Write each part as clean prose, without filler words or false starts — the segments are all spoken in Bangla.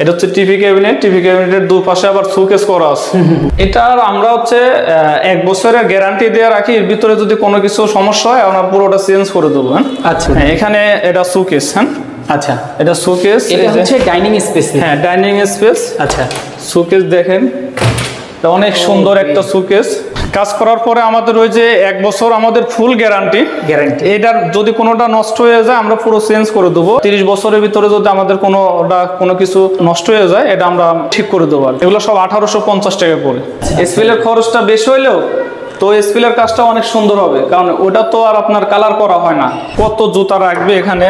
এটা হচ্ছে টিভি ক্যাবিনেটের দুই পাশে আবার শোকেস করা আছে। এটার আমরা হচ্ছে 1 বছরের গ্যারান্টি দিয়ে রাখি। এর ভিতরে যদি কোনো কিছু সমস্যা হয় আমরা পুরোটা চেঞ্জ করে দেবো। আচ্ছা, এখানে এটা শোকেস। আচ্ছা, এটা শোকেস, এটা হচ্ছে ডাইনিং স্পেস। হ্যাঁ, ডাইনিং স্পেস। আচ্ছা, শোকেস দেখেন, অনেক সুন্দর একটা শোকেস। কাজ করার পরে আমাদের ওই যে 1 বছর আমাদের ফুল গ্যারান্টি। এটার যদি কোনোটা নষ্ট হয়ে যায় আমরা পুরো চেঞ্জ করে দেবো। 30 বছরের ভিতরে যদি আমাদের কোনো কিছু নষ্ট হয়ে যায় এটা আমরা ঠিক করে দেবো। এগুলো সব 1850 টাকা করে। স্পিলের খরচটা বেশি হইলেও তো স্পিলের কাজটা অনেক সুন্দর হবে, কারণ ওটা তো আর আপনার কালার করা হয় না। কত জুতা রাখবে এখানে,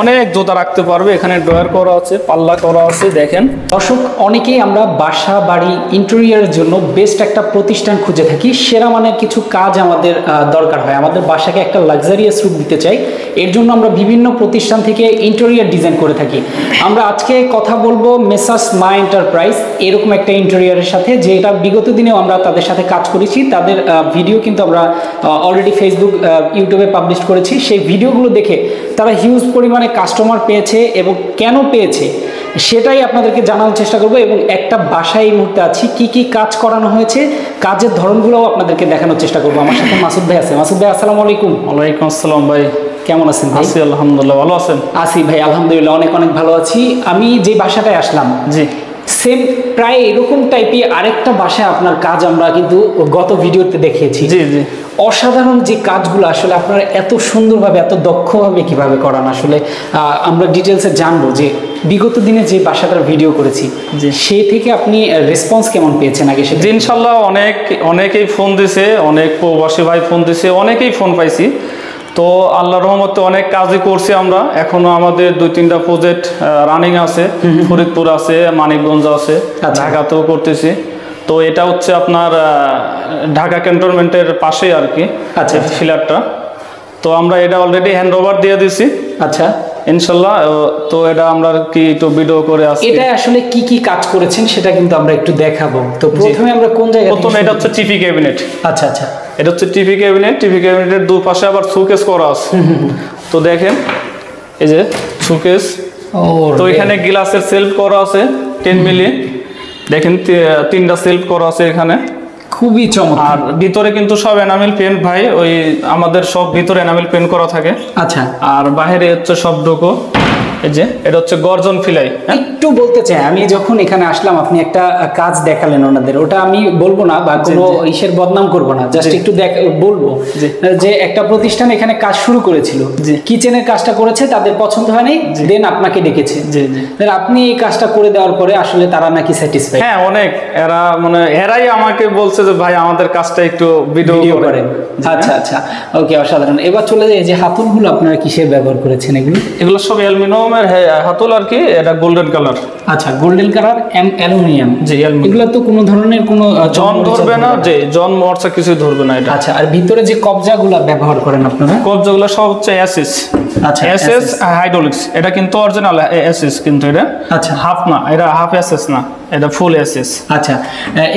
অনেক জুতা রাখতে পারবে। এখানে ড্রয়ার করা আছে, পাল্লা করা আছে। দেখেন দর্শক, অনেকেই আমরা বাসা বাড়ি ইন্টেরিয়রের জন্য বেস্ট একটা প্রতিষ্ঠান খুঁজে থাকি। সেরা মানের কিছু কাজ আমাদের দরকার হয়। আমাদের বাসাকে একটা লাক্সারিয়াস রূপ দিতে চাই, এর জন্য আমরা বিভিন্ন প্রতিষ্ঠান থেকে ইন্টেরিয়র ডিজাইন করে থাকি। আমরা আজকে কথা বলবো মেসার্স মা এন্টারপ্রাইজ এরকম একটা ইন্টেরিয়রের সাথে, যেটা বিগত দিনেও আমরা তাদের সাথে কাজ করেছি। তাদের ভিডিও কিন্তু আমরা অলরেডি ফেসবুক, ইউটিউবে পাবলিশ করেছি। সেই ভিডিওগুলো দেখে তারা হিউজ পরিমাণে কাস্টমার পেয়েছে এবং কেন পেয়েছে সেটাই আপনাদেরকে জানানোর চেষ্টা করবো। এবং একটা বাসায় এই মুহূর্তে আছি, কি কি কাজ করানো হয়েছে, কাজের ধরনগুলোও আপনাদেরকে দেখানোর চেষ্টা করবো। আমার সাথে মাসুদ ভাই আছে। মাসুদ ভাই, আসসালামু আলাইকুম। ওয়ালাইকুম আসসালাম ভাই, কেমন আছেন ভাই? আছি আলহামদুলিল্লাহ, ভালো আছেন? আছি ভাই, আলহামদুলিল্লাহ অনেক ভালো আছি। আমি যে বাসাটায় আসলাম, জি সেম প্রায় এরকম টাইপই আরেকটা বাসায় আপনার কাজ আমরা কিন্তু গত ভিডিওতে দেখিয়েছি। জি জি, অসাধারণ যে কাজগুলো আসলে আপনারা এত সুন্দরভাবে এত দক্ষভাবে কিভাবে করান, আসলে আমরা ডিটেলসে জানবো যে বিগত দিনে যে বাসাটার ভিডিও করেছি সে থেকে আপনি রেসপন্স কেমন পেয়েছেন আগে সেটা? ইনশাল্লাহ অনেকেই ফোন দিছে, অনেক প্রবাসী ভাই ফোন দিছে, অনেকেই ফোন পাইছি। তো আল্লাহর রহমতে অনেক কাজই করছি আমরা। এখনো আমাদের 2-3টা প্রজেক্ট রানিং আছে। ফরিদপুর আছে, মানিকগঞ্জ আছে, ঢাকাতেও করতেছি। তো এটা হচ্ছে আপনার ঢাকা ক্যান্টনমেন্টের পাশেই আর কি। আচ্ছা, ফ্ল্যাটটা তো আমরা এটা অলরেডি হ্যান্ড ওভার দিয়ে দিছি। আচ্ছা, ইনশাল্লাহ। তো এটা আমরা কি একটু ভিডিও করে আসছি। এটা আসলে কি কি কাজ করেছেন সেটা কিন্তু আমরা একটু দেখাবো। তো প্রথমে আমরা কোন জায়গা থেকে? প্রথমে এটা হচ্ছে টিভি ক্যাবিনেট। আচ্ছা আচ্ছা, এটা হচ্ছে টিভি ক্যাবিনেটের দুই পাশে আবার শোকেস করা আছে। তো দেখেন এই যে শোকেস। তো এখানে গ্লাসের সেলফ করা আছে 10 মিলি। দেখেন 3টা সেলফ করা আছে এখানে, খুবই চমৎকার। আর ভিতরে কিন্তু সব এনামেল পেন্ট ভাই, ওই আমাদের সব ভিতরে এনামেল পেন্ট করা থাকে। আচ্ছা, আর বাইরে হচ্ছে সব ডোকো। এই যে এটা হচ্ছে গর্জন ফিলাই। একটু বলতে চাই, আমি যখন এখানে আসলাম আপনি একটা কাজ দেখালেন ওনাদের, ওটা আমি বলবো না বা কোনো ইসের বদনাম করবো না, জাস্ট একটু বলবো যে একটা প্রতিষ্ঠান এখানে কাজ শুরু করেছিল, কিচেনের কাজটা করেছে, তাদের পছন্দ হয়নি, দেন আপনাকে ডেকেছে। আপনি এই কাজটা করে দেওয়ার পরে আসলে তারা নাকি স্যাটিসফাইড? হ্যাঁ, অনেক। এরাই আমাকে বলছে যে ভাই আমাদের কাজটা একটু ভিডিও করেন। আচ্ছা আচ্ছা, ওকে, অসাধারণ। এবার চলে যায় যে হাতলগুলো আপনারা কিসের ব্যবহার করেছেন? এগুলো সব অ্যালুমিনিয়ামের হাতল আর কি। এটা গোল্ডেন কালার। আচ্ছা, গোল্ডেন কালার, অ্যালুমিনিয়াম। জি, এগুলো তো কোনো ধরনের কোনো জন ধরবে না, যে জন মরচা কিছু ধরবে না এটা। আচ্ছা, আর ভিতরে যে কবজাগুলো ব্যবহার করেন আপনারা? কবজাগুলো সব হচ্ছে এসএস। আচ্ছা, এসএস হাইড্রোলিক্স। এটা কিন্তু অরিজিনাল এসএস, কিন্তু এটা আচ্ছা হাফ না, এটা হাফ এসএস না, এটা ফুল এসএস। আচ্ছা,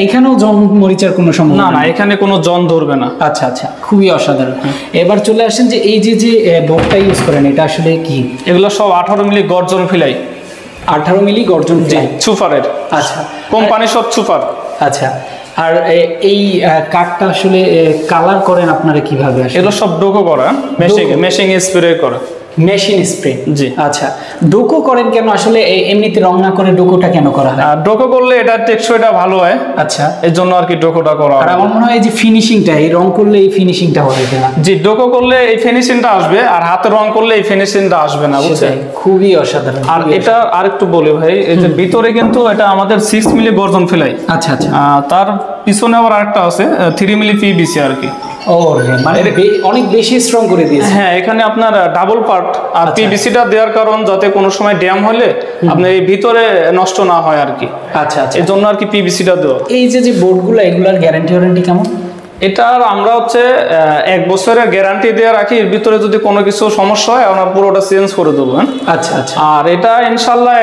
এখানেও জন মরিচার কোনো সম্ভাবনা? না না, এখানে কোনো জন ধরবে না। আচ্ছা আচ্ছা, খুবই অসাধারণ। এবার চলে আসেন যে এই যে বোর্ডটা ইউজ করেন, এটা আসলে কি? এগুলো সব 18 মিলি গর্জন ফিলাই। 18 মিলি গর্জন ফিলাই, সুপারের। আচ্ছা, কোম্পানি সব সুপার। আচ্ছা, আর এই কাঠটা আসলে কালার করেন আপনারা কিভাবে? এগুলো সব ডোকো করা, মেশিং স্প্রে করা। মেশিন স্প্রে, জি। আচ্ছা, ডোকো করেন কেন? আসলে এমনিতে রং না করে ডোকোটা কেন করা হয়? ডোকো করলে এটা টেকসইটা ভালো হয়। আচ্ছা, এর জন্য আর কি ডোকোটা করা। আর আমার মনে হয় যে ফিনিশিংটা, এই রং করলে এই ফিনিশিংটা হবে না? জি, ডোকো করলে এই ফিনিশিংটা আসবে, আর হাতে রং করলে এই ফিনিশিংটা আসবে না, বুঝছেন? খুবই অসাধারণ। আর এটা আরেকটু বলি ভাই, এই যে ভিতরে কিন্তু এটা আমাদের 6 মিলি গর্জন ফিলাই। আচ্ছা আচ্ছা, তার পিছনে আবার আরেকটা আছে 3 মিলি পিভিসি আর কি। মানে অনেক বেশি স্ট্রং করে দিয়েছে। হ্যাঁ, এখানে আপনার ডাবল পার্ট। আর পিভিসিটা দেওয়ার কারণ যাতে কোনো সময় ড্যাম হলে আপনার এই ভিতরে নষ্ট না হয় আর কি। আচ্ছা আচ্ছা, এর জন্য আর কি পিভিসিটা দেওয়া। এই যে বোর্ডগুলো, এগুলার গ্যারান্টি ওয়ারেন্টি কেমন? এটার আমরা হচ্ছে 1 বছরের গ্যারান্টি দিয়ে রাখি। এর ভিতরে যদি কোনো কিছু সমস্যা হয় আমরা পুরোটা চেঞ্জ করে দেবো। আচ্ছা আচ্ছা, আর এটা ইনশাল্লাহ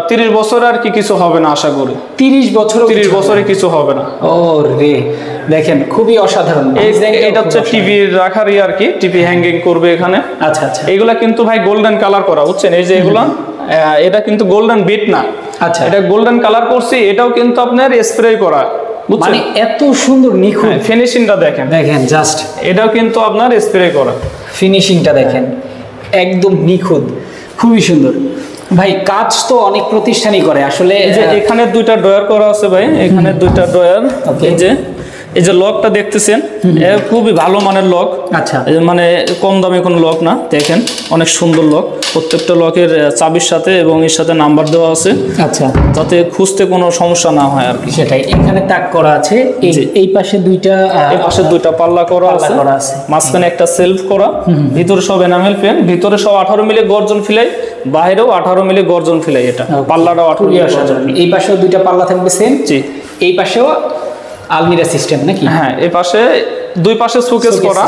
30 বছরে আর কি কিছু হবে না আশা করি। 30 বছরে কিছু হবে না। ও রে, দেখেন খুবই অসাধারণ। এটা হচ্ছে টিভি রাখার আর কি, টিভি হ্যাঙ্গিং করবে এখানে। আচ্ছা আচ্ছা, এগুলা কিন্তু ভাই গোল্ডেন কালার করা, বুঝছেন? এই যে এগুলা, এটা কিন্তু গোল্ডেন বিট না। আচ্ছা, এটা গোল্ডেন কালার করছি, এটাও কিন্তু আপনার স্প্রে করা, মানে এত সুন্দর নিখুঁত ফিনিশিংটা দেখেন, জাস্ট এটাও কিন্তু আপনার স্প্রে করা, ফিনিশিংটা দেখেন একদম নিখুঁত, খুবই সুন্দর। ভাই কাজ তো অনেক প্রতিষ্ঠানই করে আসলে। এই যে এখানে দুইটা ড্রয়ার করা আছে ভাই, এখানে দুইটা ড্রয়ার, এই যে লকটা দেখতেছেন এর খুবই ভালো মানের লক। আচ্ছা, মানে কম দামে কোনো লক না, দেখেন অনেক সুন্দর লক, প্রত্যেকটা লকের চাবির সাথে এবং এর সাথে নাম্বার দেওয়া আছে, আচ্ছা, যাতে খুঁজতে কোনো সমস্যা না হয় আর কি। সেটাই, এখানে তাক করা আছে, এই পাশে দুইটা, এই পাশে দুইটা পাল্লা করা আছে, মাঝখানে একটা সেলফ করা, ভিতরে সব এনামেল পেন, ভিতরে সব 18 মিলি গর্জন ফিলাই, বাইরেও 18 মিলি গর্জন ফিলাই, এটা পাল্লাটাও 18 মিলি। এই পাশেও দুইটা পাল্লা থাকবে সেম, জি। এই পাশেও আলমিরা সিস্টেম নাকি? হ্যাঁ, এই পাশে দুই পাশে শোকেস করা,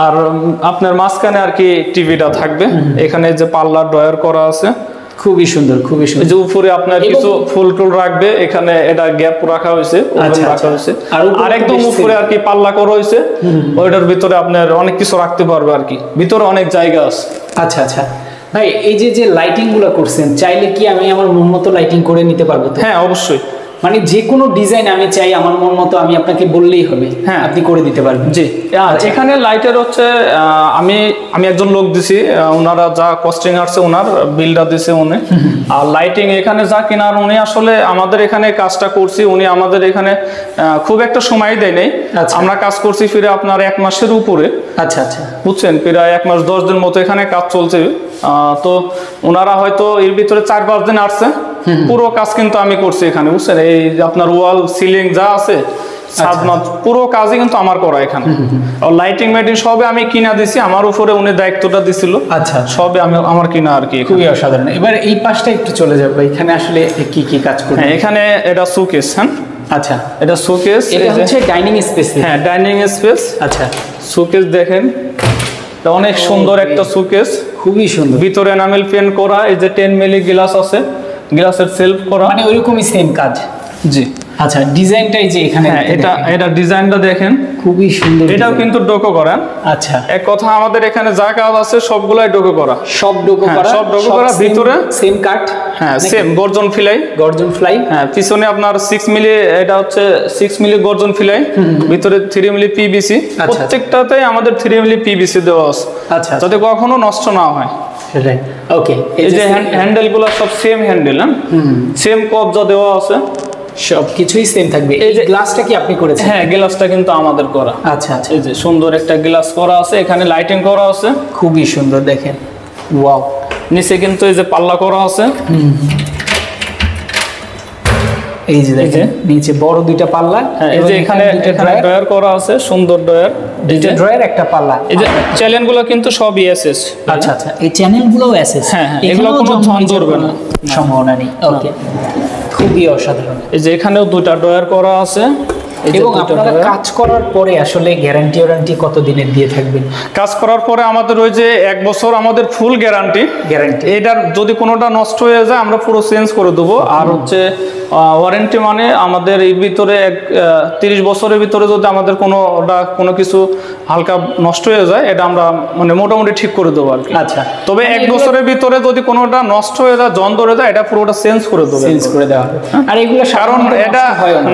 আর আপনার মাঝখানে আর কি টিভিটা থাকবে। এখানে যে পাল্লা ড্রয়ার করা আছে, খুবই সুন্দর, খুবই সুন্দর। এই যে উপরে আপনার কিছু ফুল টুল রাখবে, এখানে এটা গ্যাপ রাখা হয়েছে, ওপেন রাখা হয়েছে, আর একদম উপরে আর কি পাল্লা করা হয়েছে, ওইটার ভিতরে আপনার অনেক কিছু রাখতে পারবে আর কি, ভিতরে অনেক জায়গা আছে। আচ্ছা আচ্ছা ভাই, এই যে লাইটিং গুলো করছেন, চাইলে কি আমি আমার মন মতো লাইটিং করে নিতে পারবো? হ্যাঁ অবশ্যই, মানে যে কোনো ডিজাইন আমি চাই আমার মন মতো, আমি আপনাকে বললেই হবে, হ্যাঁ আপনি করে দিতে পারবেন? জি। এখানে লাইটের হচ্ছে আমি একজন লোক দিছি, ওনারা যা কস্টিং আসছে ওনার বিলটা দিছে উনি, আর লাইটিং এখানে যা কেনার উনি আসলে আমাদের এখানে কাজটা করছি, উনি আমাদের এখানে খুব একটা সময় দেয় নেই। আমরা কাজ করছি ফিরে আপনার 1 মাসের উপরে। আচ্ছা আচ্ছা, বুঝছেন, প্রায় 1 মাস 10 দিন মতো এখানে কাজ চলছে। তো ওনারা হয়তো এর ভিতরে 4-5 দিন আসছে, পুরো কাজ কিন্তু আমি করছি এখানে, বুঝছেন, এই আপনার ওয়াল সিলিং যা আছে পুরো কাজই কিন্তু আমার করা এখানে, লাইটিং মাইটিং সবে আমি কিনা দিছি, আমার উপরে উনি দায়িত্বটা দিছিল। আচ্ছা, সবে আমার কিনা আর কি। খুবই অসাধারণ। এবার এই পাশটা একটু চলে যাবো, এখানে আসলে কি কি কাজ করবে? হ্যাঁ, এখানে এটা শোকেস। হ্যাঁ আচ্ছা, এটা শোকেস, এটা হচ্ছে ডাইনিং স্পেস। হ্যাঁ, ডাইনিং স্পেস। আচ্ছা, শোকেস দেখেন, এটা অনেক সুন্দর একটা শোকেস, খুবই সুন্দর, ভিতরে এনামেল পেন করা, এই যে 10 মিলি গ্লাস আছে, গ্লাসের সেলফ করা, মানে ওইরকমই সেম কাজ। জি। আচ্ছা, ডিজাইনটাই যে এখানে, হ্যাঁ এটা ডিজাইনটা দেখেন, খুবই সুন্দর, এটাও কিন্তু ডোকো করা। আচ্ছা, এক কথা আমাদের এখানে যা কাজ আছে সবগুলাই ডোকো করা, সব ডোকো করা, সব ডোকো করা, ভিতরে সেম কাট। হ্যাঁ, সেম গর্জন ফিলাই, গর্জন ফ্লাই। হ্যাঁ, পিছনে আপনার 6 মিলি, এটা হচ্ছে 6 মিলি গর্জন ফিলাই, ভিতরে 3 মিলি পিভিসি, প্রত্যেকটাতেই আমাদের 3 মিলি পিভিসি দেওয়া আছে, আচ্ছা, যাতে কখনো নষ্ট না হয়। সেটাই, ওকে। এই যে হ্যান্ডেলগুলো সব সেম হ্যান্ডেল, সেম কবজা দেওয়া আছে, সব কিছুই সেম থাকবে। এই যে গ্লাসটা কি আপনি করেছেন? হ্যাঁ, গ্লাসটা কিন্তু আমাদের করা। আচ্ছা আচ্ছা, এই যে সুন্দর একটা গ্লাস করা আছে, এখানে লাইটিং করা আছে, খুবই সুন্দর দেখেন, ওয়াও। নিচে কিন্তু এই যে পাল্লা করা আছে, এই যে দেখেন নিচে বড় দুইটা পাল্লা, এই যে এখানে ড্রয়ার করা আছে, সুন্দর ড্রয়ার, দুইটা ড্রয়ার, একটা পাল্লা। এই যে চ্যানেলগুলো কিন্তু সব এসএস। আচ্ছা আচ্ছা, এই চ্যানেলগুলো এসএস। হ্যাঁ, এগুলো কোনো ঝন ধরবে না, সম্ভাবনা নেই। ওকে, খুবই অসাধারণ। এই যে এখানেও দুইটা ড্রয়ার করা আছে, এবং আপনারা কাজ করার পরে আসলে গ্যারান্টি ওয়ারেন্টি কত দিনের দিয়ে থাকবেন? কাজ করার পরে আমাদের ওই যে 1 বছর আমাদের ফুল গ্যারান্টি। এটার যদি কোনোটা নষ্ট হয়ে যায় আমরা পুরো চেঞ্জ করে দেবো। আর হচ্ছে ওয়ারেন্টি মানে আমাদের এই ভিতরে 30 বছরের ভিতরে যদি আমাদের কোনো কিছু হালকা নষ্ট হয়ে যায়, এটা আমরা মানে মোটামুটি ঠিক করে দেবো আর কি। আচ্ছা, তবে 1 বছরের ভিতরে যদি কোনোটা নষ্ট হয়ে যায়, জন ধরে যায়, এটা পুরোটা চেঞ্জ করে দেবো, চেঞ্জ করে দেওয়া হবে। আর এগুলো কারণ এটা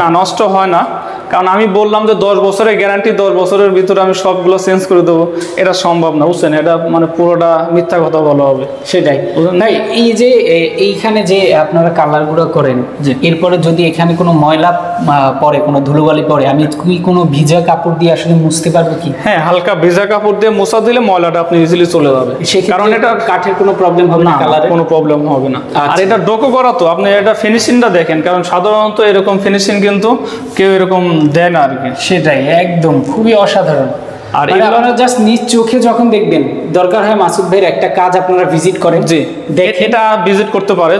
না নষ্ট হয় না, কারণ আমি বললাম যে 10 বছরের গ্যারান্টি, 10 বছরের ভিতরে আমি সবগুলো চেঞ্জ করে দেবো, এটা সম্ভব না, বুঝছেন, এটা মানে পুরোটা মিথ্যা কথা বলা হবে। সেটাই ভাই। এই যে এইখানে যে আপনারা কালারগুলো করেন, এরপরে যদি এখানে কোনো ময়লা পড়ে, কোনো ধুলোবালি পড়ে, আমি কি কোনো ভিজা কাপড় দিয়ে আসলে মুছতে পারবো কি? হ্যাঁ, হালকা ভিজা কাপড় দিয়ে মোছা দিলে ময়লাটা আপনি ইজিলি চলে যাবে, কারণ এটা কাঠের কোনো প্রবলেম হবে না, কালারের কোনো প্রবলেম হবে না। আর এটা ডোকো করা, তো আপনি এটা ফিনিশিংটা দেখেন, কারণ সাধারণত এরকম ফিনিশিং কিন্তু কেউ এরকম দেয় না আর কি। সেটাই, একদম খুবই অসাধারণ। আর আপনারা জাস্ট নিজ চোখে যখন দেখবেন, দরকার হয় মাসুদ ভাইয়ের একটা কাজ আপনারা ভিজিট করেন, জি, এটা ভিজিট করতে পারে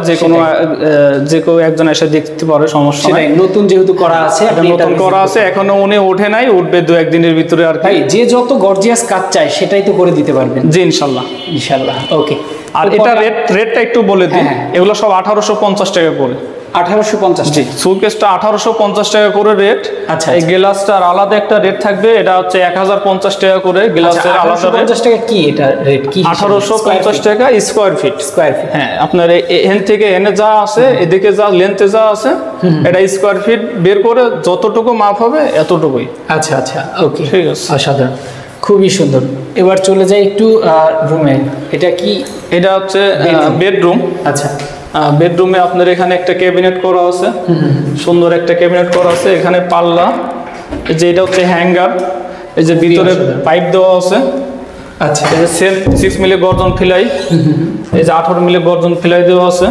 যে কেউ একজন এসে দেখতে পারে, সমস্যা নাই। নতুন যেহেতু করা আছে, নতুন করা আছে, এখনো উনি ওঠে নাই, উঠবে 2-1 দিনের ভিতরে আর কি। যে যত গর্জিয়াস কাজ চায় সেটাই তো করে দিতে পারবেন। জি, ইনশাল্লাহ ইনশাল্লাহ। ওকে, আর এটা রেটটা একটু বলে দিই, এগুলো সব 1850 টাকা করে। 1850 জি সুকেসটা 1850 টাকা করে রেট। আচ্ছা, এই গ্লাসটার আলাদা একটা রেট থাকবে, এটা হচ্ছে 1050 টাকা করে গ্লাসের আলাদা রেট। 1850 টাকা কি এটা রেট কি? 1850 টাকা স্কয়ার ফিট। স্কয়ার ফিট, হ্যাঁ আপনার এখান থেকে এনে যা আছে এদিকে যা লেন্থে যা আছে এটা স্কয়ার ফিট বের করে যতটুকু মাপ হবে এতটুকুই। আচ্ছা আচ্ছা ওকে ঠিক আছে, অসাধারণ, খুবই সুন্দর। এবার চলে যাই একটু রুমে। এটা কি? এটা হচ্ছে বেডরুম। আচ্ছা, বেডরুমে আপনার এখানে একটা ক্যাবিনেট করা আছে, সুন্দর একটা ক্যাবিনেট করা আছে, এখানে পাল্লা, এই যে এটা হচ্ছে হ্যাঙ্গার, এই যে ভিতরে পাইপ দেওয়া আছে। আচ্ছা, এই যে সেলফ 6 মিলি গর্জন ফিলাই, এই যে 18 মিলি গর্জন ফিলাই দেওয়া আছে।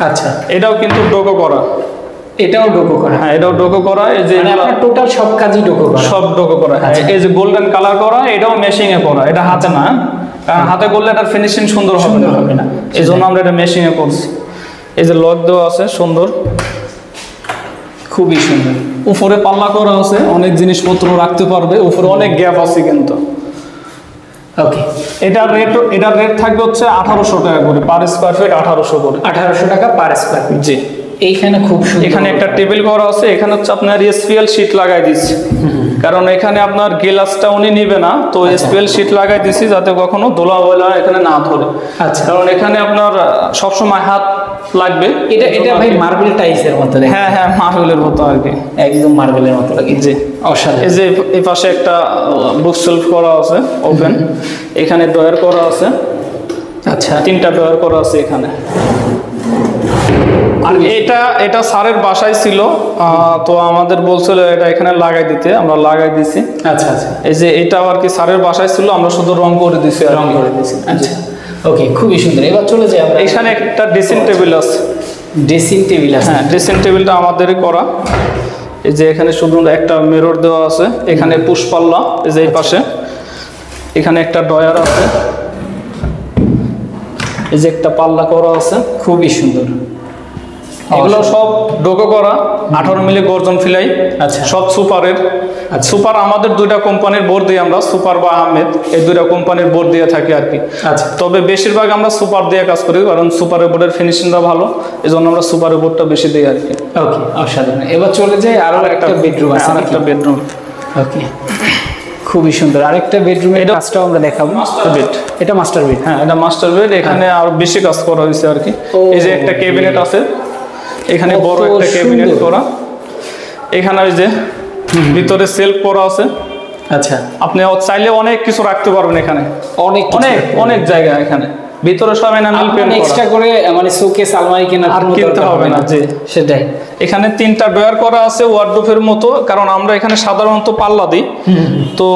আচ্ছা, এটাও কিন্তু ডোকো করা, এটাও ডোকো করা? হ্যাঁ এটাও ডোকো করা। এই যে আপনার টোটাল সব কাজই ডোকো করা? সব ডোকো করা। হ্যাঁ এই যে গোল্ডেন কালার করা, এটাও মেশিং এ করা, এটা হাতে না, কারণ হাতে করলে এটার ফিনিশিং সুন্দর হবে না, এই জন্য আমরা এটা মেশিং এ করছি। এই যে লক দেওয়া আছে সুন্দর, খুবই সুন্দর। উপরে পাল্লা করা আছে, অনেক জিনিসপত্র রাখতে পারবে, উপরে অনেক গ্যাপ আছে কিন্তু। ওকে, এটার রেট থাকবে হচ্ছে 1800 টাকা করে পার স্কয়ার ফিট, 1800 করে। 1800 টাকা পার স্কয়ার ফিট। জি, এইখানে খুব সুন্দর, এখানে একটা টেবিল করা আছে, এখানে হচ্ছে আপনার এসপিএল শীট লাগাই দিচ্ছি, কারণ এখানে আপনার গ্লাসটা উনি নিবে না, তো এসপিএল শীট লাগাই দিচ্ছি যাতে কখনো ধুলা বলা এখানে না ধরে। আচ্ছা, কারণ এখানে আপনার সবসময় হাত লাগবে। এটা ভাই মার্বেল টাইলসের মতো লাগে? হ্যাঁ হ্যাঁ মার্বেলের মতো আর কি, একদম মার্বেলের মতো লাগে। জি অসাধারণ। এই যে এই পাশে একটা বুক সেলফ করা আছে ওপেন, এখানে ড্রয়ার করা আছে। আচ্ছা, 3টা ড্রয়ার করা আছে এখানে। আর এটা স্যারের বাসায় ছিল, তো আমাদের বলছিল এটা এখানে লাগাই দিতে, আমরা লাগাই দিছি। আচ্ছা আচ্ছা, এই যে এটাও আর কি স্যারের বাসায় ছিল, আমরা শুধু রং করে দিছি, রং করে দিয়েছি। আচ্ছা ওকে, খুবই সুন্দর। এবার চলে যাই আমরা। এখানে একটা ড্রেসিং টেবিল আছে। ড্রেসিং টেবিল আছে? হ্যাঁ ড্রেসিং টেবিলটা আমাদেরই করা। এই যে এখানে শুধু একটা মিরর দেওয়া আছে, এখানে পুশ পাল্লা, এই যে এই পাশে এখানে একটা ড্রয়ার আছে, এই যে একটা পাল্লা করা আছে, খুবই সুন্দর। এগুলো সব ডোকো করা, 18 মিলি গর্জন ফিলাই। আচ্ছা, সব সুপারের। সুপার আমাদের 2টা কোম্পানির বোর্ড দিয়ে, আমরা সুপার বা আহমেদ এই 2টা কোম্পানির বোর্ড দিয়ে থাকি আর কি। আচ্ছা, তবে বেশিরভাগ আমরা সুপার দিয়ে কাজ করি, কারণ সুপারের বোর্ডের ফিনিশিংটা ভালো, এই জন্য আমরা সুপারের বোর্ডটা বেশি দিই আর কি। ওকে, অসাধারণ। এবার চলে যাই আরো একটা বেডরুম আছে, একটা বেডরুম। ওকে, খুবই সুন্দর। আরেকটা বেডরুমের কাজটাও আমরা দেখাবো। মাস্টার বেড, এটা মাস্টার বেড? হ্যাঁ এটা মাস্টার বেড। এখানে আরো বেশি কাজ করা হয়েছে আর কি। এই যে একটা ক্যাবিনেট আছে, এখানে বড় একটা ক্যাবিনেট করা, এখানে ওই যে ভিতরে সেলফ করা আছে। আচ্ছা, আপনি চাইলে অনেক কিছু রাখতে পারবেন এখানে, অনেক অনেক অনেক জায়গা এখানে ভিতরে সব এনামেল পেইন্ট করা, এক্সট্রা করে মানে শোকেস আলমারি কেনার আর কিনতে হবে না। জি সেটাই। এখানে 3টা ড্রয়ার করা আছে ওয়ার্ডরোবের মতো, কারণ আমরা এখানে সাধারণত পাল্লা দিই, তো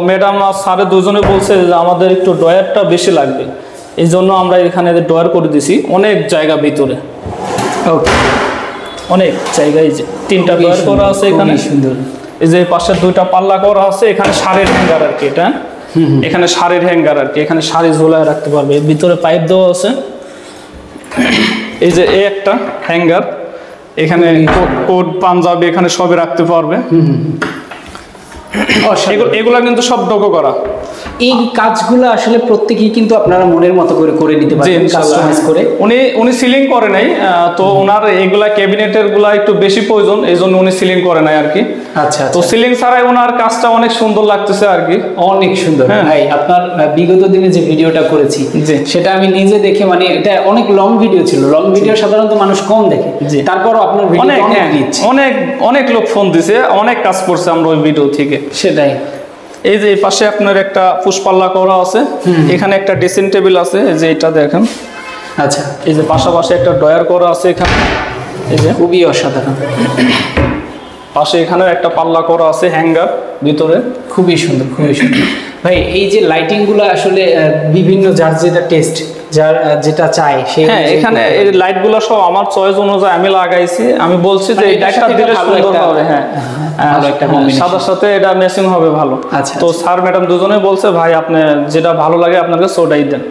ম্যাডাম আর স্যারে দুজনে বলছে যে আমাদের একটু ড্রয়ারটা বেশি লাগবে, এই জন্য আমরা এখানে ড্রয়ার করে দিছি অনেক জায়গা ভিতরে। ওকে, অনেক জায়গায় যে 3টা ড্রয়ার করা আছে এখানে সুন্দর। এই যে পাশে 2টা পাল্লা করা আছে, এখানে শাড়ির হ্যাঙ্গার আর কি, এটা এখানে শাড়ির হ্যাঙ্গার আর কি, এখানে শাড়ি ঝোলায় রাখতে পারবে, ভিতরে পাইপ দেওয়া আছে। এই যে এই একটা হ্যাঙ্গার, এখানে কোট পাঞ্জাবি এখানে সবই রাখতে পারবে। এগুলা কিন্তু সব ডোকো করা। এই কাজগুলো আসলে প্রত্যেকেই কিন্তু আপনারা মনের মতো করে করে নিতে পারেন, কাস্টমাইজ করে। উনি সিলিং করে নাই, তো ওনার এগুলা ক্যাবিনেটের গুলা একটু বেশি প্রয়োজন, এই জন্য উনি সিলিং করে নাই আর কি। আচ্ছা, তো সিলিং ছাড়াই ওনার কাজটা অনেক সুন্দর লাগতেছে আর কি। অনেক সুন্দর ভাই। আপনার বিগত দিনে যে ভিডিওটা করেছি সেটা আমি নিজে দেখে, মানে এটা অনেক লং ভিডিও ছিল, লং ভিডিও সাধারণত মানুষ কম দেখে, তারপরও আপনার ভিডিও অনেক অনেক লোক ফোন দিছে, অনেক কাজ করছে আমরা ওই ভিডিও থেকে। সেটাই। এই যে এই পাশে আপনার একটা পুষ্পাল্লা করা আছে, এখানে একটা ড্রেসিং টেবিল আছে, এই যে এটা দেখেন। আচ্ছা, এই যে পাশাপাশি একটা ড্রয়ার করা আছে এখানে, এই যে খুবই অসাধারণ। পাশে এখানে একটা পাল্লা করা আছে হ্যাঙ্গার ভিতরে, খুবই সুন্দর, খুবই সুন্দর ভাই। এই যে লাইটিং গুলো আসলে বিভিন্ন যার যেটা টেস্ট, যার যেটা চায় সেই। হ্যাঁ এখানে এই লাইট গুলো সব আমার চয়েস অনুযায়ী আমি লাগাইছি, আমি বলছি যে এটা একটা দিলে সুন্দর হবে। হ্যাঁ ভালো একটা কম্বিনেশন, সাদার সাথে এটা ম্যাচিং হবে ভালো। আচ্ছা, তো স্যার ম্যাডাম দুজনেই বলছে ভাই আপনি যেটা ভালো লাগে আপনাকে সোটাই দেন।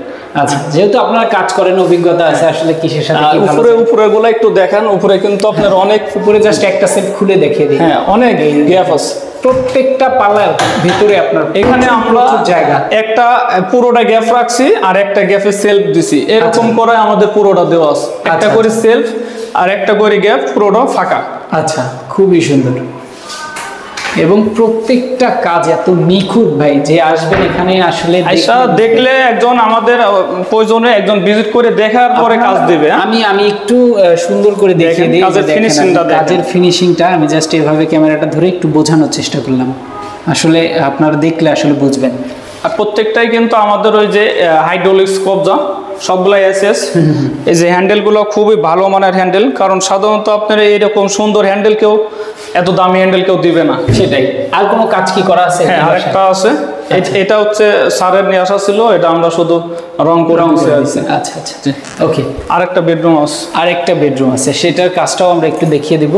আচ্ছা, যেহেতু আপনারা কাজ করেন, অভিজ্ঞতা আছে আসলে কিসের সাথে কি ভালো। উপরে গুলো একটু দেখেন, উপরে কিন্তু আপনার অনেক, উপরে জাস্ট একটা সেট খুলে দেখিয়ে দিই। হ্যাঁ অনেক গ্যাপ আছে প্রত্যেকটা পাল্লার ভিতরে। আপনার এখানে আমরা জায়গা একটা পুরোটা গ্যাপ রাখছি আর একটা গ্যাপে সেলফ দিছি, এরকম করে আমাদের পুরোটা দেওয়া আছে। একটা করে সেলফ আর একটা করে গ্যাপ, পুরোটা ফাঁকা। আচ্ছা, খুবই সুন্দর এবং প্রত্যেকটা কাজ এত নিখুঁত ভাই, যে আসবেন এখানে আসলে দেখলে একজন আমাদের প্রয়োজনে একজন ভিজিট করে দেখার পরে কাজ দিবে। আমি একটু সুন্দর করে দেখিয়ে দিই কাজের ফিনিশিংটা। আমি জাস্ট এইভাবে ক্যামেরাটা ধরে একটু বোঝানোর চেষ্টা করলাম, আসলে আপনারা দেখলে আসলে বুঝবেন। আর প্রত্যেকটাই কিন্তু আমাদের ওই যে হাইড্রোলিক্স কবজা, সবগুলাই এসএস। এই যে হ্যান্ডেলগুলো খুবই ভালো মানের হ্যান্ডেল, কারণ সাধারণত আপনার এইরকম সুন্দর হ্যান্ডেল কেউ, এত দামি হ্যান্ডেল কেউ দিবে না। সেটাই। আর কোনো কাজ কি করা আছে? হ্যাঁ, আরেকটা আছে। এটা হচ্ছে সারের নিয়ে আসা ছিল, এটা আমরা শুধু রং করে দিয়েছি। আচ্ছা আচ্ছা, ওকে। আরেকটা বেডরুম আছে, সেটার কাজটাও আমরা একটু দেখিয়ে দেব।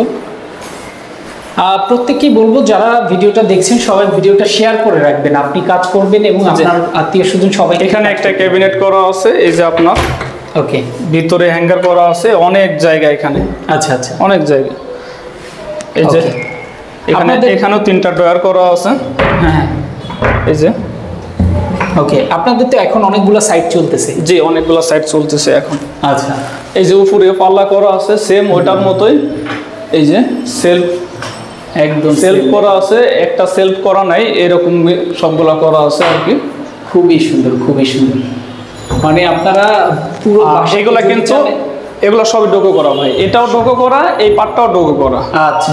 প্রত্যেককেই বলবো যারা ভিডিওটা দেখছেন সবাই ভিডিওটা শেয়ার করে রাখবেন, আপনি কাজ করবেন এবং আপনার আত্মীয় স্বজন সবাই। এখানে একটা ক্যাবিনেট করা আছে, এই যে আপনার ওকে, ভিতরে হ্যাঙ্গার করা আছে অনেক জায়গা এখানে। আচ্ছা আচ্ছা, অনেক জায়গা। এই যে এখানেও 3টা ড্রয়ার করা আছে। হ্যাঁ, এই যে ওকে। আপনাদের তো এখন অনেকগুলো সাইট চলতেছে? জি, অনেকগুলো সাইট চলতেছে এখন। আচ্ছা, এই যে উপরে পাল্লা করা আছে সেম ওইটার মতোই। এই যে সেলফ, একদম সেলফ করা আছে, একটা সেলফ করা নাই, এরকম সবগুলা করা আছে আর কি। খুবই সুন্দর, খুবই সুন্দর। মানে আপনারা পুরো এগুলা কিন্তু এগুলো সবই ডোকো করা ভাই, এটাও ডোকো করা, এই পাটটাও ডোকো করা,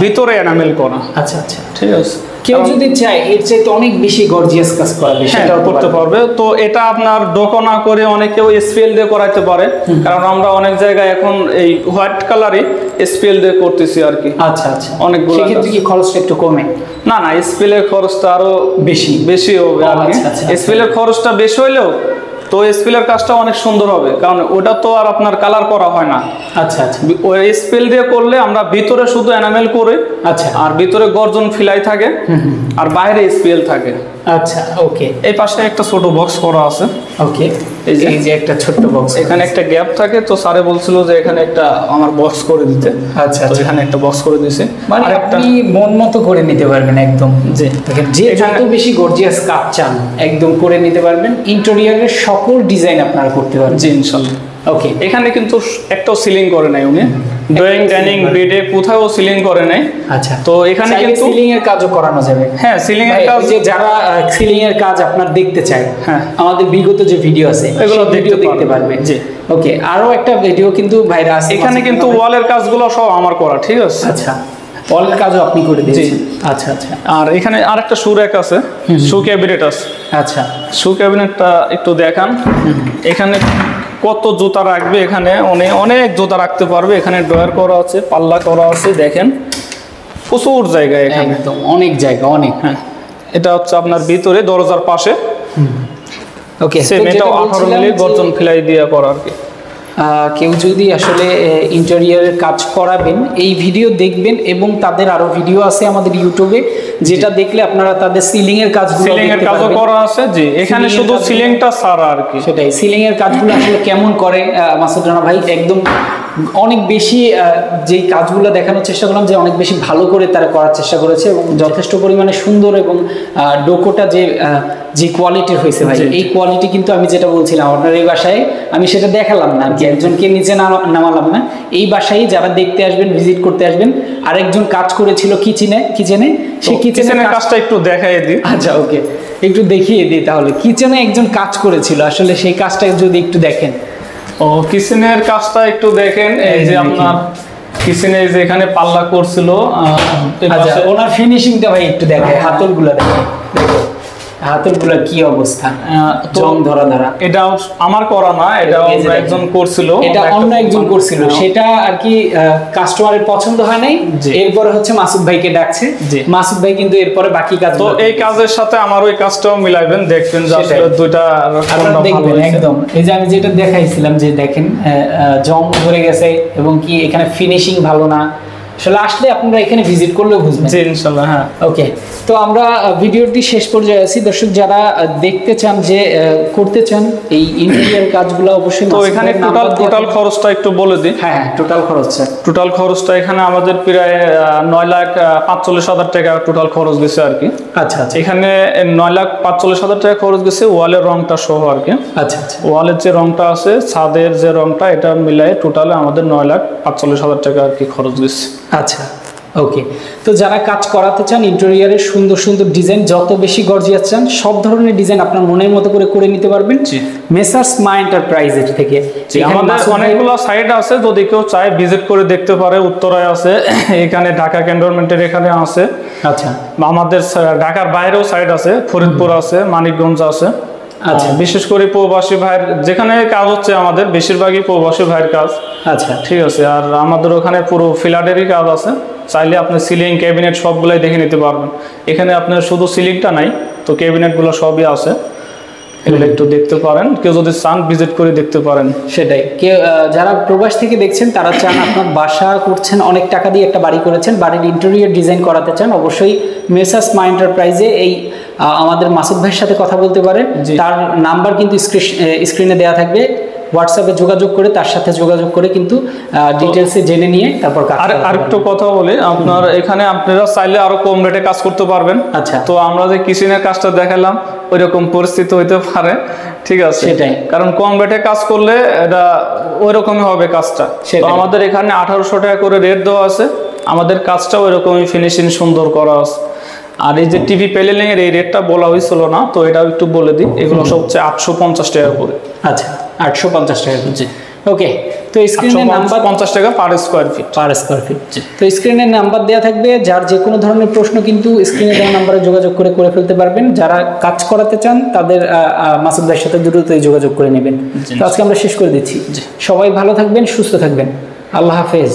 ভিতরে এনামেল করা। আচ্ছা আচ্ছা, ঠিক আছে। কেউ যদি চায় এর চাইতে অনেক বেশি গর্জিয়াস কাজ করাবে সেটাও করতে পারবে। তো এটা আপনার ডোকো না করে অনেকেও এসপিএল দিয়ে করাইতে পারে, কারণ আমরা অনেক জায়গায় এখন এই হোয়াইট কালারই এসপিএল দিয়ে করতেছি আর কি। আচ্ছা আচ্ছা, অনেকগুলো। সেক্ষেত্রে কি খরচটা একটু কমে? না না, এসপিএল এর খরচটা আরো বেশি হবে আর কি। এসপিএল এর খরচটা বেশি হইলেও তো এসপিএল এর কাজটা অনেক সুন্দর হবে, কারণ ওটা তো আর আপনার কালার করা হয় না। আচ্ছা আচ্ছা, ওই এসপিএল দিয়ে করলে আমরা ভিতরে শুধু এনামেল করে, আচ্ছা, আর ভিতরে গর্জন ফিলাই থাকে আর বাইরে এসপিএল থাকে। আচ্ছা, ওকে। এই পাশে একটা ছোট বক্স করা আছে। ওকে, এই যে একটা ছোট্ট বক্স, এখানে একটা গ্যাপ থাকে, তো স্যারে বলছিল যে এখানে একটা আমার বক্স করে দিতে। আচ্ছা, তো এখানে একটা বক্স করে দিয়েছে, মানে আপনি মন মতো করে নিতে পারবেন একদম। যে যত বেশি গর্জিয়াস কাজ চান একদম করে নিতে পারবেন। ইন্টেরিয়রের সকল ডিজাইন আপনারা করতে পারবেন। জি, ইনশাআল্লাহ। ওকে, এখানে কিন্তু একটাও সিলিং করে নাই উনি, ড্রয়িং ডাইনিং বেডে কোথাও সিলিং করে নাই। আচ্ছা, তো এখানে কিন্তু সিলিং এর কাজও করানো যাবে। হ্যাঁ, সিলিং এর কাজ, যে যারা সিলিং এর কাজ আপনার দেখতে চায়, হ্যাঁ, আমাদের বিগত যে ভিডিও আছে এগুলো দেখতে পারবে। জি, ওকে। আরো একটা ভিডিও কিন্তু ভাইরা আছে, এখানে কিন্তু ওয়ালের কাজগুলো সব আমার করা। ঠিক আছে। আচ্ছা, ওয়ালের কাজও আপনি করে দিয়েছেন। আচ্ছা আচ্ছা, আর এখানে আরেকটা শু র‍্যাক আছে, শু ক্যাবিনেট আছে। আচ্ছা, শু ক্যাবিনেটটা একটু দেখান। এখানে কত জুতা রাখবে, এখানে অনেক জুতা রাখতে পারবে। এখানে ড্রয়ার করা আছে, পাল্লা করা আছে, দেখেন প্রচুর জায়গা এখানে, একদম অনেক জায়গা, অনেক। হ্যাঁ, এটা হচ্ছে আপনার ভিতরে দরজার পাশে। ওকে, সেম এটাও 18 মিলি গর্জন ফিলাই দিয়ে করা আর কি। কেউ যদি আসলে ইন্টেরিয়রের কাজ করাবেন, এই ভিডিও দেখবেন এবং তাদের আরো ভিডিও আছে আমাদের ইউটিউবে, যেটা দেখলে আপনারা তাদের সিলিং এর কাজগুলো, সিলিং এর কাজও করা আছে। জি, এখানে শুধু সিলিংটা সারা আর কি। সেটাই, সিলিং এর কাজগুলো আসলে কেমন করে মাসুদ রানা ভাই, একদম অনেক বেশি যেই কাজগুলো দেখানোর চেষ্টা করলাম, যে অনেক বেশি ভালো করে তারা করার চেষ্টা করেছে এবং যথেষ্ট পরিমাণে সুন্দর, এবং ডোকোটা যে কোয়ালিটির হয়েছে ভাই, এই কোয়ালিটি কিন্তু আমি যেটা বলছিলাম আপনার এই বাসায় আমি সেটা দেখালাম না আর কি, একজনকে নিচে নামালাম না। এই বাসায় যারা দেখতে আসবেন, ভিজিট করতে আসবেন, আরেকজন কাজ করেছিল কিচেনে, সেই কিচেনের কাজটা একটু দেখাই দিই। আচ্ছা, ওকে, একটু দেখিয়ে দিই তাহলে। কিচেনে একজন কাজ করেছিল, আসলে সেই কাজটা যদি একটু দেখেন। ও, কিচেনের কাজটা একটু দেখেন। এই যে আপনার কিচেনে যে এখানে পাল্লা করছিল, ওনার ফিনিশিংটা ভাই একটু দেখায়, হাতলগুলো দেখেন, হাতলগুলোর কি অবস্থা, জং ধরা। এটাও আমার করা না, এটা একজন করছিল, এটা অন্য একজন করছিল, সেটা আর কি কাস্টমারের পছন্দ হয় নাই। এরপরে হচ্ছে মাসুদ ভাইকে ডাকছে, মাসুদ ভাই কিন্তু এরপরে বাকি কাজ, তো এই কাজের সাথে আমার ওই কাজটাও মিলাইবেন, দেখবেন যে আসলে দুইটা দেখবেন একদম। এই যে আমি যেটা দেখাইছিলাম, যে দেখেন জং ধরে গেছে এবং কি এখানে ফিনিশিং ভালো না, আসলে আসলে আপনারা এখানে ভিজিট করলেও বুঝবেন। জি, ইনশাআল্লাহ। হ্যাঁ, ওকে। তো আমরা ভিডিওটি শেষ পর্যায়ে আছি। দর্শক যারা দেখতে চান, যে করতে চান এই ইন্টেরিয়র কাজগুলো, অবশ্যই। তো এখানে টোটাল খরচটা একটু বলে দিই। হ্যাঁ, টোটাল খরচটা এখানে আমাদের প্রায় 9,45,000 টাকা টোটাল খরচ দিছে আর কি। আচ্ছা আচ্ছা এখানে 9,45,000 টাকা খরচ গেছে ওয়ালের রংটা সহ আর কি। আচ্ছা আচ্ছা ওয়ালের যে রংটা আছে, ছাদের যে রংটা, এটা মিলাই টোটালে আমাদের 9,45,000 টাকা আর কি খরচ গেছে। আচ্ছা ওকে। তো যারা কাজ করাতে চান ইন্টেরিয়রের সুন্দর সুন্দর ডিজাইন, যত বেশি গর্জিয়াস চান সব ধরনের ডিজাইন আপনার মনের মতো করে নিতে পারবেন জি। মেসার্স মা এন্টারপ্রাইজের থেকে। আমাদের অনেকগুলো সাইট আছে, যদি কেউ চায় ভিজিট করে দেখতে পারে। উত্তরায় আছে, এখানে ঢাকা ক্যান্টনমেন্টের এখানে আছে। আচ্ছা আমাদের ঢাকার বাইরেও সাইট আছে, ফরিদপুর আছে, মানিকগঞ্জ আছে। আচ্ছা বিশেষ করে প্রবাসী ভাইয়ের যেখানে কাজ হচ্ছে, আমাদের বেশিরভাগই প্রবাসী ভাইয়ের কাজ। আচ্ছা ঠিক আছে। আর আমাদের ওখানে পুরো ফ্ল্যাটেরই কাজ আছে, চাইলে আপনি সিলিং ক্যাবিনেট সবগুলাই দেখে নিতে পারবেন। এখানে আপনার শুধু সিলিংটা নাই, তো ক্যাবিনেটগুলো সবই আছে, এগুলো একটু দেখতে পারেন। কেউ যদি চান ভিজিট করে দেখতে পারেন। সেটাই। কেউ যারা প্রবাস থেকে দেখছেন তারা চান আপনার বাসা করছেন, অনেক টাকা দিয়ে একটা বাড়ি করেছেন, বাড়ির ইন্টেরিয়র ডিজাইন করাতে চান, অবশ্যই মেসার্স মা এন্টারপ্রাইজে এই আমাদের মাসুদ ভাইয়ের সাথে কথা বলতে পারেন। তার নাম্বার কিন্তু স্ক্রিনে দেওয়া থাকবে, হোয়াটসঅ্যাপে যোগাযোগ করে তার সাথে যোগাযোগ করে কিন্তু ডিটেলসে জেনে নিয়ে তারপর কাজ করতে পারবেন। আরেকটু কথা বলি, আপনার এখানে আপনারা চাইলে আরো কম রেটে কাজ করতে পারবেন। আচ্ছা। তো আমরা যে কিচেনের কাজটা দেখালাম, ওই রকম পরিস্থিতি হইতে পারে। ঠিক আছে, সেটাই। কারণ কম রেটে কাজ করলে এটা ওই রকমই হবে কাজটা। তো আমাদের এখানে 1800 টাকা করে রেট দেওয়া আছে, আমাদের কাজটা ওই রকমই ফিনিশিং সুন্দর করা আছে। আর এই যে টিভি প্যানেলিং এর এই রেটটা বলা হয়েছিল না, তো এটাও একটু বলে দিই। এগুলো সব হচ্ছে 850 টাকা করে। আচ্ছা 850 টাকা। জি ওকে। তো স্ক্রিনে নাম্বার 50 টাকা পার স্কয়ার ফিট। তো স্ক্রিনে নাম্বার দেওয়া থাকবে, যার যে কোনো ধরনের প্রশ্ন কিন্তু স্ক্রিনে দেওয়া নাম্বারে যোগাযোগ করে ফেলতে পারবেন। যারা কাজ করাতে চান তাদের মাসুদ ভাইয়ের সাথে দ্রুতই যোগাযোগ করে নেবেন। তো আজকে আমরা শেষ করে দিচ্ছি। সবাই ভালো থাকবেন, সুস্থ থাকবেন। আল্লাহ হাফেজ।